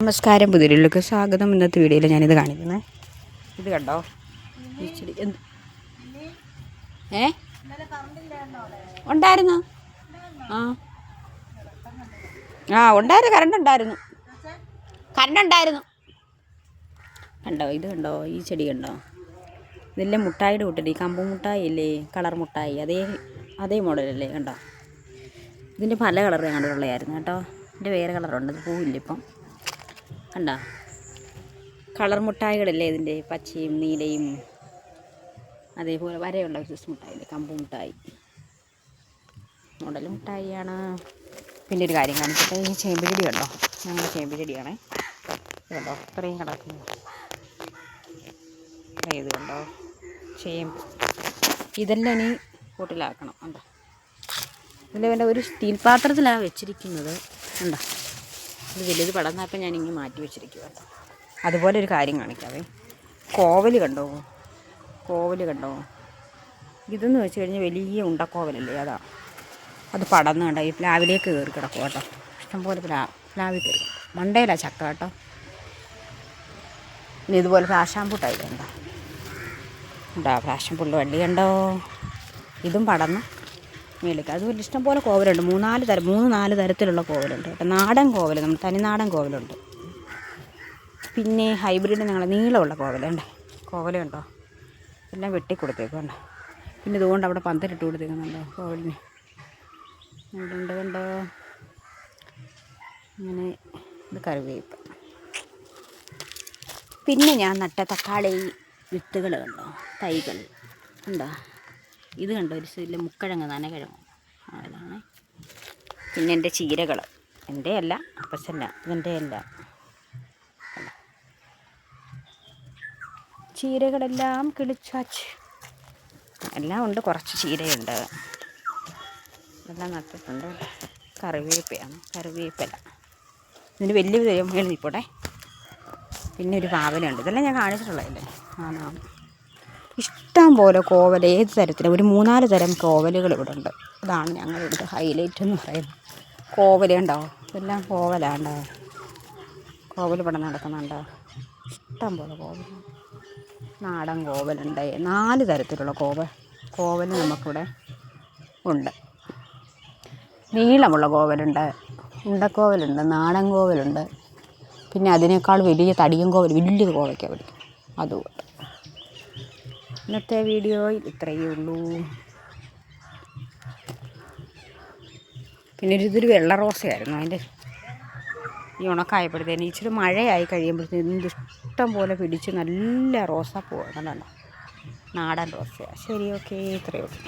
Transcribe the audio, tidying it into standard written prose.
നമസ്കാരം, പുതിയൊരുള്ളിലേക്ക് സ്വാഗതം. ഇന്നത്തെ വീഡിയോയിൽ ഞാനിത് കാണിക്കുന്നത്, ഇത് കണ്ടോ ഈ ചെടി എന്ത് ഉണ്ടായിരുന്നു. ഉണ്ടായിരുന്നു, കറണ്ട് ഉണ്ടായിരുന്നു. കണ്ടോ, ഇത് കണ്ടോ, ഈ ചെടി കണ്ടോ, ഇതെല്ലാം മുട്ടായിയുടെ കൂട്ടിട്ട്, ഈ കമ്പ് മുട്ടായി അല്ലേ, കളർ മുട്ടായി, അതേ മോഡലല്ലേ, കണ്ടോ. ഇതിൻ്റെ പല കളർ കണ്ടിട്ടുള്ളതായിരുന്നു കേട്ടോ. ഇതിൻ്റെ വേറെ കളറുണ്ട്, ഇത് പൂവില്ല ഇപ്പം. കണ്ടോ, കളർ മുട്ടായികളല്ലേ ഇതിൻ്റെ, പച്ചയും നീലയും അതേപോലെ വരെയുള്ള സൈസ് മുട്ടായില്ലേ, കമ്പ് മുട്ടായി മോഡൽ മുട്ടായിയാണ്. പിന്നെ ഒരു കാര്യം കാണിച്ചിട്ട്, ഈ ചേമ്പ് ചെടി കണ്ടോ, ഞങ്ങളുടെ ചേമ്പ് ചെടിയാണേ. കണ്ടോ, ഇത്രയും കിടക്കുന്നു. ഇത് കണ്ടോ ചേമ്പ്, ഇതെല്ലാം ഇനി കൂട്ടിലാക്കണം. കണ്ടോ, ഇതിൽ വേണ്ട ഒരു സ്റ്റീൽ പാത്രത്തിലാണ് വെച്ചിരിക്കുന്നത്. കണ്ടോ, ഇത് വലുത് പടർന്നപ്പോൾ ഞാനിങ്ങനെ മാറ്റി വെച്ചിരിക്കുക കേട്ടോ. അതുപോലെ ഒരു കാര്യം കാണിക്കാവേ, കോവൽ കണ്ടോ, ഇതെന്ന് വെച്ച് കഴിഞ്ഞാൽ വലിയ ഉണ്ടക്കോവലല്ലേ, അത് പടർന്ന് കണ്ടോ, ഈ പ്ലാവിലേക്ക് കയറി കിടക്കും കേട്ടോ. ഇഷ്ടംപോലെ പ്ലാവിൽ കയറി മണ്ടയിലാണ് ചക്ക കേട്ടോ. പിന്നെ ഇതുപോലെ പാഷൻ പൂട്ടായി കണ്ടോ, പാഷൻ പുല്ല് വള്ളി കണ്ടോ, ഇതും പടർന്ന് മേലേക്ക്. അതുപോലെ ഇഷ്ടംപോലെ കോവലുണ്ട്, മൂന്ന് നാല് തരത്തിലുള്ള കോവലുണ്ട് കേട്ടോ. നാടൻ കോവൽ, നമ്മൾ തനിനാടൻ കോവലുണ്ട്. പിന്നെ ഹൈബ്രിഡ് നീളമുള്ള കോവലുണ്ടോ, എല്ലാം വെട്ടിക്കൊടുത്തേക്കുണ്ടോ. പിന്നെ ഇതുകൊണ്ട് അവിടെ പന്തലിട്ട് കൊടുത്തേക്കുന്നുണ്ടോ കോവലിന്, കണ്ടോ. അങ്ങനെ ഇത് കറിവേപ്പ്. പിന്നെ ഞാൻ നട്ട തക്കാളി വിത്തുകൾ കണ്ടോ, തൈകൾ കണ്ടോ. ഇത് കണ്ടോ, ഒരു സൈഡിൽ മുക്കഴങ്ങ് നനകിഴങ്ങ് അതാണ്. പിന്നെ എൻ്റെ ചീരകൾ, എൻ്റെ അല്ല, അപ്പച്ചല്ല, ഇതെൻ്റെ അല്ല. ചീരകളെല്ലാം കിളിച്ചാച്ച് എല്ലാം ഉണ്ട്, കുറച്ച് ചീരയുണ്ട്, എല്ലാം നട്ടിട്ടുണ്ട്. കറിവേപ്പില ഇതിന് വലിയ മേളിൽ നിൽപ്പോട്ടെ. പിന്നെ ഒരു പാവലുണ്ട്, ഇതെല്ലാം ഞാൻ കാണിച്ചിട്ടുള്ളതല്ലേ. ഇഷ്ടം പോലെ കോവൽ, ഏത് തരത്തിലും ഒരു 3-4 തരം കോവലുകൾ ഇവിടെ ഉണ്ട്. അതാണ് ഞങ്ങളിവിടുത്തെ ഹൈലൈറ്റ് എന്ന് പറയുന്നത്. കോവൽ ഉണ്ടോ, ഇതെല്ലാം കോവലാണ്ടോ, കോവൽ ഇവിടെ നടക്കുന്നുണ്ടോ, ഇഷ്ടം പോലെ കോവൽ. നാടൻ കോവലുണ്ട്, 4 തരത്തിലുള്ള കോവൽ നമുക്കിവിടെ ഉണ്ട്. നീളമുള്ള കോവലുണ്ട്, ഉണ്ടക്കോവലുണ്ട്, നാടൻ കോവലുണ്ട്. പിന്നെ അതിനേക്കാൾ വലിയ തടിയൻ കോവൽ, വലിയൊരു കോവയ്ക്കാണ് പിടിക്കും, അതുകൊണ്ട്. ഇന്നത്തെ വീഡിയോയിൽ ഇത്രയേ ഉള്ളൂ. പിന്നെ ഇതൊരു വെള്ള റോസയായിരുന്നു, അതിൻ്റെ ഈ ഉണക്കായപ്പോഴത്തേന് ഇച്ചിരി മഴയായി കഴിയുമ്പോഴത്തേന് ഇഷ്ടം പോലെ പിടിച്ച് നല്ല റോസാപ്പൂവ് കണ്ടോ, നാടൻ റോസയാണ്. ശരി, ഓക്കെ, ഇത്രയേ ഉള്ളൂ.